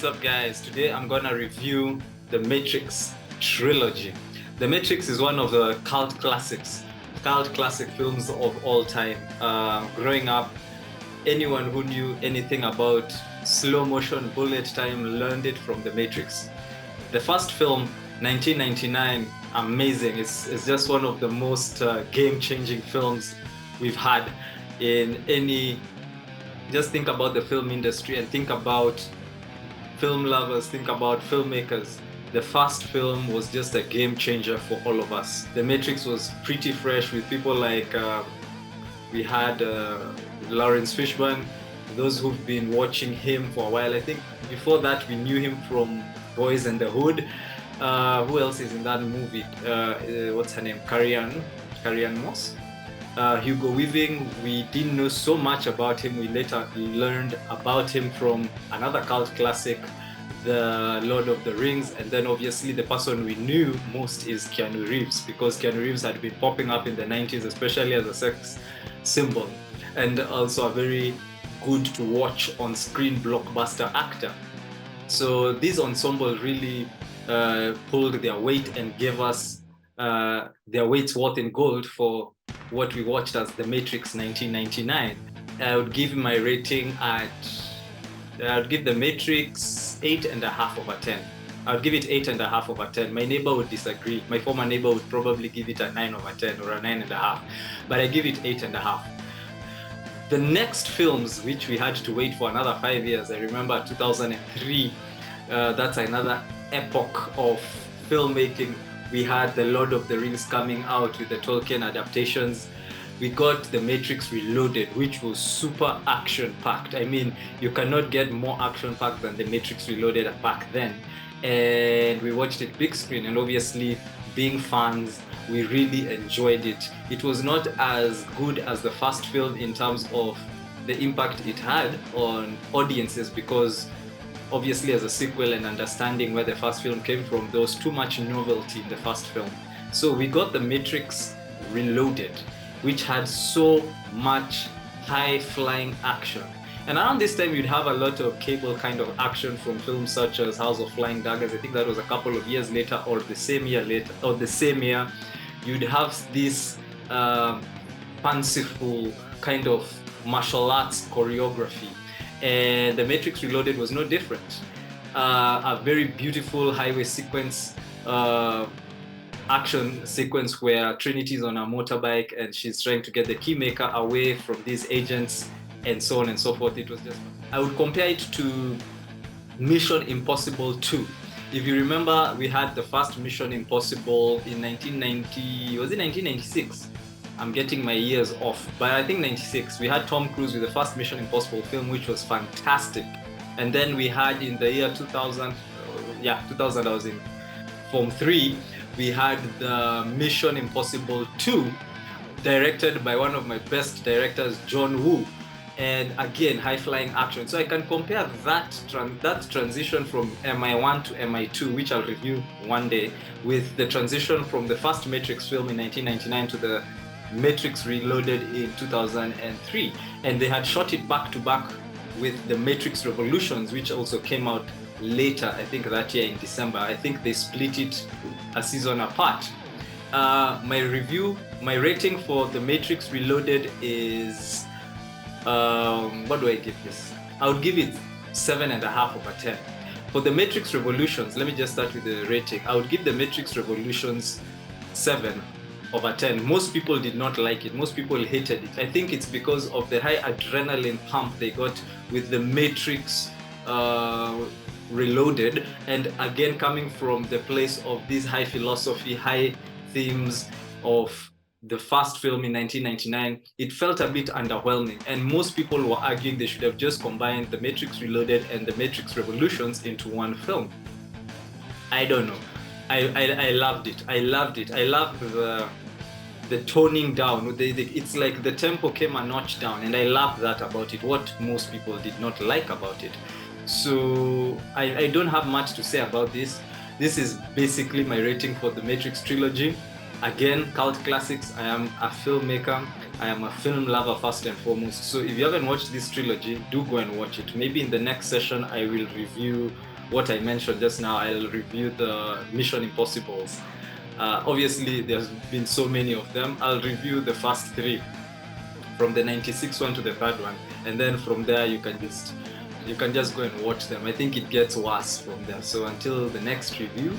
What's up, guys? Today I'm gonna review The Matrix Trilogy. The Matrix is one of the cult classic films of all time. Growing up, anyone who knew anything about slow motion bullet time learned it from The Matrix. The first film, 1999, amazing. It's just one of the most game-changing films we've had in any. Just think about the film industry and think about film lovers, think about filmmakers. The first film was just a game changer for all of us. The Matrix was pretty fresh with people like we had Lawrence Fishburne. Those who've been watching him for a while, I think before that we knew him from Boys and the Hood. Who else is in that movie? What's her name? Carrie-Anne Moss. Hugo Weaving, we didn't know so much about him. We later learned about him from another cult classic, The Lord of the Rings, and then obviously the person we knew most is Keanu Reeves, because Keanu Reeves had been popping up in the 90s, especially as a sex symbol, and also a very good to watch on screen blockbuster actor. So this ensemble really pulled their weight and gave us their weight's worth in gold for what we watched as The Matrix 1999. I would give my rating I would give The Matrix 8.5 over 10. I would give it 8.5 over 10. My neighbor would disagree. My former neighbor would probably give it a 9 over 10 or a 9.5, but I give it 8.5. The next films, which we had to wait for another 5 years, I remember 2003, that's another epoch of filmmaking. We had The Lord of the Rings coming out with the Tolkien adaptations. We got The Matrix Reloaded, which was super action-packed. I mean, you cannot get more action-packed than The Matrix Reloaded back then. And we watched it big screen, and obviously, being fans, we really enjoyed it. It was not as good as the first film in terms of the impact it had on audiences, because obviously as a sequel and understanding where the first film came from, there was too much novelty in the first film. So we got The Matrix Reloaded, which had so much high-flying action. And around this time, you'd have a lot of cable kind of action from films such as House of Flying Daggers. I think that was a couple of years later, or the same year, you'd have this fanciful kind of martial arts choreography. And The Matrix Reloaded was no different. A very beautiful highway sequence, action sequence where Trinity's on a motorbike and she's trying to get the keymaker away from these agents and so on and so forth. It was just, I would compare it to Mission Impossible 2. If you remember, we had the first Mission Impossible in 1990, was it 1996? I'm getting my years off, but I think 96. We had Tom Cruise with the first Mission Impossible film, which was fantastic. And then we had in the year 2000, 2000, I was in Form 3, we had the Mission Impossible 2, directed by one of my best directors, John Woo. And again, high-flying action. So I can compare that transition from MI1 to MI2, which I'll review one day, with the transition from the first Matrix film in 1999 to the Matrix Reloaded in 2003. And they had shot it back to back with the Matrix Revolutions, which also came out later, I think that year in December. I think they split it a season apart. My rating for the Matrix Reloaded is, what do I give this? I would give it 7.5 over 10. For the Matrix Revolutions, let me just start with the rating. I would give the Matrix Revolutions 7 over 10. Most people did not like it. Most people hated it. I think it's because of the high adrenaline pump they got with the Matrix Reloaded, and again coming from the place of this high philosophy, high themes of the first film in 1999, it felt a bit underwhelming, and most people were arguing they should have just combined the Matrix Reloaded and the Matrix Revolutions into one film. I don't know. I loved it. I loved the toning down. It's like the tempo came a notch down, and I loved that about it, what most people did not like about it. So I don't have much to say about this. This is basically my rating for the Matrix Trilogy. Again, cult classics. I am a filmmaker. I am a film lover first and foremost. So if you haven't watched this trilogy, do go and watch it. Maybe in the next session, I will review what I mentioned just now. I'll review the Mission Impossibles. Obviously, there's been so many of them. I'll review the first three, from the 96 one to the third one, and then from there you can just go and watch them. I think it gets worse from there. So until the next review,